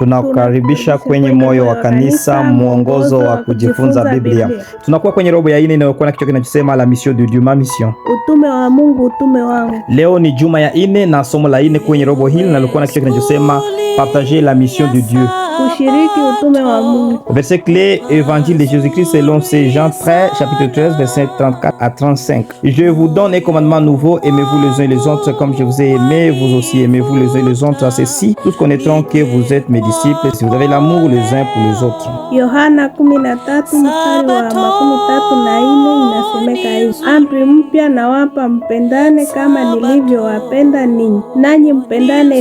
Tunakukaribisha kwenye Moyo wa Kanisa, mwongozo wa kujifunza Biblia. Tunakuwa kwenye robo ya 4 inayokuwa na kichwa kinachosema la mission de Dieu, ma mission. Utume wa Mungu, utume wangu. Leo ni juma ya 4 na somo la 4 kwenye robo hili linalokuwa na kichwa kinachosema partager la mission de Dieu. Kushiriki utume wa Mungu. Verset clé, Évangile de Jésus-Christ selon Saint Jean 13, chapitre 13, verset 34 à 35. Je vous donne un commandement nouveau, aimez-vous les uns les autres comme je vous ai aimé, vous aussi aimez-vous les uns les autres. Ceci, tous connaîtront que vous êtes mes disciples si vous avez l'amour les uns pour les autres. Yohana 13 mstari wa 34 inasemeka hivi: amri mpya nawapa, mpendane kama nilivyowapenda ninyi, nanyi mpendane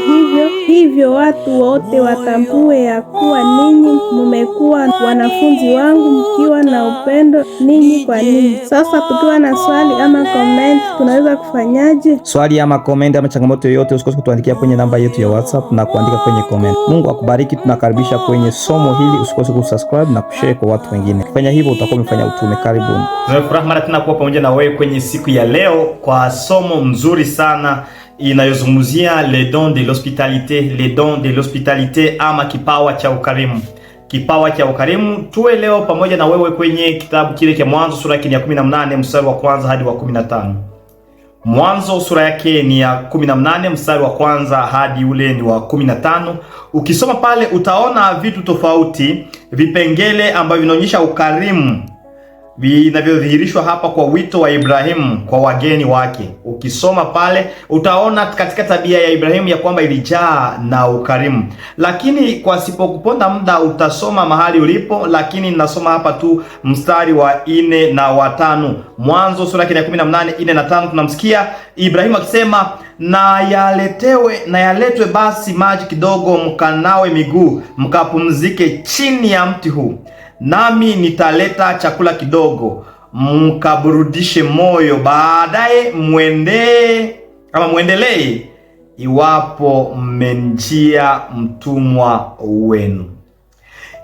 vivyo hivyo watu wote watambue ya kuwa ninyi mmekuwa wanafunzi wangu mkiwa na upendo ninyi kwa ninyi. Sasa tukiwa na swali ama comment, tunaweza kufanyaje? Swali ama comment ama changamoto yoyote, usikose kutuandikia kwenye namba yetu ya WhatsApp na kuandika kwenye comment. Mungu akubariki. Tunakaribisha kwenye somo hili, usikose kusubscribe na kushare kwa watu wengine. Kufanya hivyo utakuwa umefanya utume. Karibuni. Tunafurahi mara tena kuwa pamoja na wewe kwenye siku ya leo kwa somo mzuri sana inayozungumzia les dons de l'hospitalité, les dons de l'hospitalité ama kipawa cha ukarimu. Kipawa cha ukarimu. Tuwe leo pamoja na wewe kwenye kitabu kile cha Mwanzo sura yake ya 18 mstari wa kwanza hadi wa 15. Mwanzo sura yake ni ya 18 mstari wa kwanza hadi ule ni wa 15. Ukisoma pale utaona vitu tofauti, vipengele ambavyo vinaonyesha ukarimu vinavyodhihirishwa hapa kwa wito wa Ibrahimu kwa wageni wake. Ukisoma pale utaona katika tabia ya Ibrahimu ya kwamba ilijaa na ukarimu. Lakini kwa sipokuponda muda utasoma mahali ulipo, lakini ninasoma hapa tu mstari wa 4 na wa 5. Mwanzo sura ya 18 4 na 5 tunamsikia Ibrahimu akisema, na yaletwe basi maji kidogo, mkanawe miguu, mkapumzike chini ya mti huu, nami nitaleta chakula kidogo, mkaburudishe moyo, baadaye muendelee iwapo mmenjia mtumwa wenu.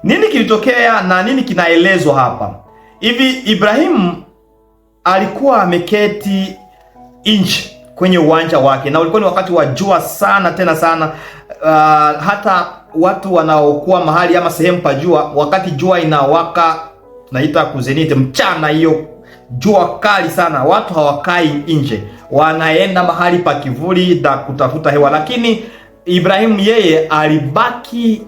Nini kilitokea na nini kinaelezwa hapa? Hivi Ibrahimu alikuwa ameketi nje kwenye uwanja wake, na ulikuwa ni wakati wa jua sana tena sana. Hata watu wanaokuwa mahali ama sehemu pa jua, wakati jua inawaka naita kuzenite mchana, hiyo jua kali sana, watu hawakai nje, wanaenda mahali pa kivuli na kutafuta hewa. Lakini Ibrahimu yeye alibaki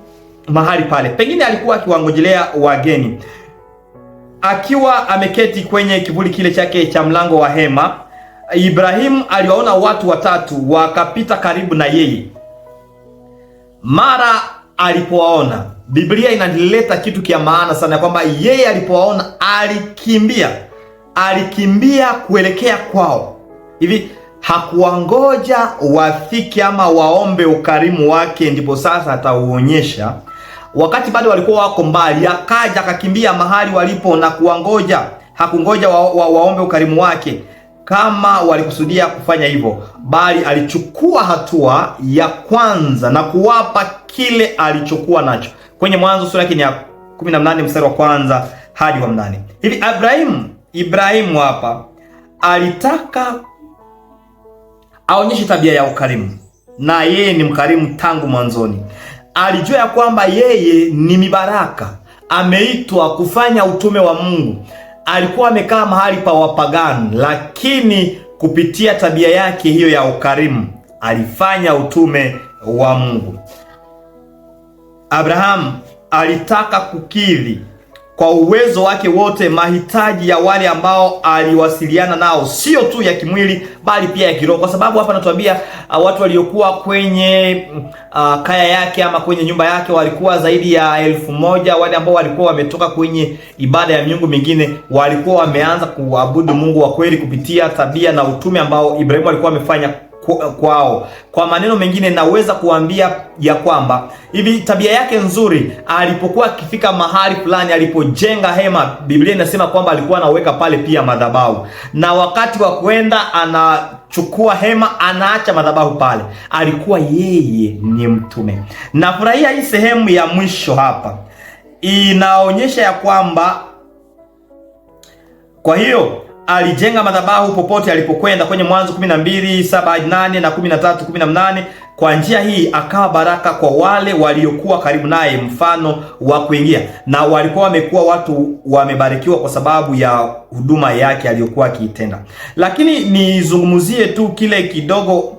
mahali pale, pengine alikuwa akiwangojelea wageni. Akiwa ameketi kwenye kivuli kile chake cha mlango wa hema, Ibrahimu aliwaona watu watatu wakapita karibu na yeye. Mara alipowaona, Biblia inaleta kitu kia maana sana, kwamba yeye alipowaona alikimbia kuelekea kwao. Hivi hakuwangoja wafike ama waombe ukarimu wake ndipo sasa atauonyesha. Wakati bado walikuwa wako mbali, akaja akakimbia mahali walipo na kuwangoja. Hakungoja waombe ukarimu wake kama walikusudia kufanya hivyo, bali alichukua hatua ya kwanza na kuwapa kile alichokuwa nacho. Kwenye Mwanzo sura yake ya 18 mstari wa kwanza hadi wa 8. Hivi Ibrahimu hapa alitaka aonyeshe tabia ya ukarimu, na yeye ni mkarimu tangu mwanzoni. Alijua ya kwamba yeye ni mibaraka, ameitwa kufanya utume wa Mungu. Alikuwa amekaa mahali pa wapagani, lakini kupitia tabia yake hiyo ya ukarimu alifanya utume wa Mungu. Abrahamu alitaka kukidhi kwa uwezo wake wote mahitaji ya wale ambao aliwasiliana nao, sio tu ya kimwili bali pia ya kiroho, kwa sababu hapa anatuambia watu waliokuwa kwenye kaya yake ama kwenye nyumba yake walikuwa zaidi ya 1000. Wale ambao walikuwa wametoka kwenye ibada ya miungu mingine walikuwa wameanza kuabudu Mungu wa kweli kupitia tabia na utume ambao Ibrahimu alikuwa amefanya kwao. Kwa maneno mengine naweza kuambia ya kwamba hivi tabia yake nzuri, alipokuwa akifika mahali fulani, alipojenga hema, Biblia inasema kwamba alikuwa anaweka pale pia madhabahu, na wakati wa kwenda anachukua hema, anaacha madhabahu pale. Alikuwa yeye ni mtume. Nafurahia hii sehemu ya mwisho hapa, inaonyesha ya kwamba kwa hiyo alijenga madhabahu popote alipokwenda. Kwenye Mwanzo 12:7-8 na 13:18 Kwa njia hii akawa baraka kwa wale waliokuwa karibu naye, mfano wa kuingia, na walikuwa wamekuwa watu wamebarikiwa kwa sababu ya huduma yake aliyokuwa akiitenda. Lakini nizungumzie tu kile kidogo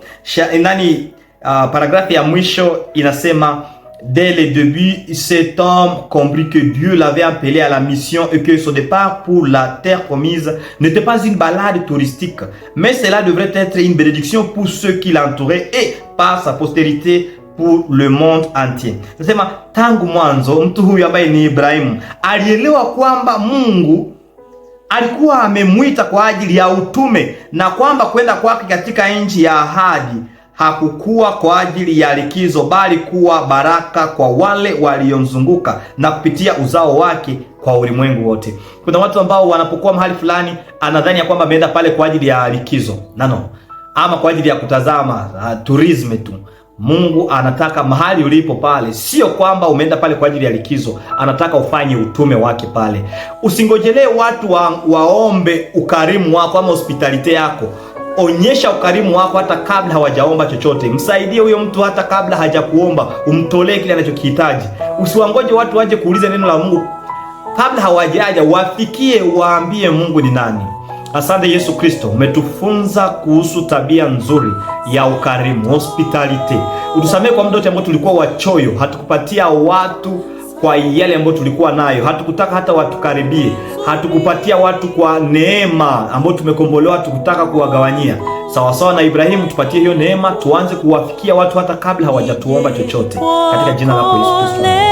paragrafi ya mwisho inasema, dès le début, cet homme comprit que Dieu l'avait appelé à la mission et que son départ pour la terre promise n'était pas une balade touristique, mais cela devrait être une bénédiction pour ceux qui l'entouraient et par sa postérité pour le monde entier. Nasema tangu mwanzo mtu huyu ambaye ni Ibrahimu alielewa kwamba Mungu alikuwa amemuita kwa ajili ya utume, na kwamba kwenda kwake katika nchi ya ahadi hakukuwa kwa ajili ya likizo, bali kuwa baraka kwa wale waliomzunguka na kupitia uzao wake kwa ulimwengu wote. Kuna watu ambao wanapokuwa mahali fulani anadhani ya kwamba ameenda pale kwa ajili ya likizo, ama kwa ajili ya kutazama tourism tu. Mungu anataka mahali ulipo pale, sio kwamba umeenda pale kwa ajili ya likizo, anataka ufanye utume wake pale. Usingojelee watu waombe ukarimu wako ama hospitalite yako. Onyesha ukarimu wako hata kabla hawajaomba chochote. Msaidie huyo mtu hata kabla hajakuomba, umtolee kile anachokihitaji. Usiwangoje watu waje kuuliza neno la Mungu kabla hawajaja, wafikie waambie Mungu ni nani. Asante Yesu Kristo, umetufunza kuhusu tabia nzuri ya ukarimu, hospitality. Utusamehe kwa muda wote ambao tulikuwa wachoyo, hatukupatia watu kwa yale ambayo tulikuwa nayo, hatukutaka hata watu karibie, hatukupatia watu kwa neema ambayo tumekombolewa, hatukutaka kuwagawanyia. Sawa sawa na Ibrahimu, tupatie hiyo neema, tuanze kuwafikia watu hata kabla hawajatuomba chochote, katika jina lako Yesu Kristo.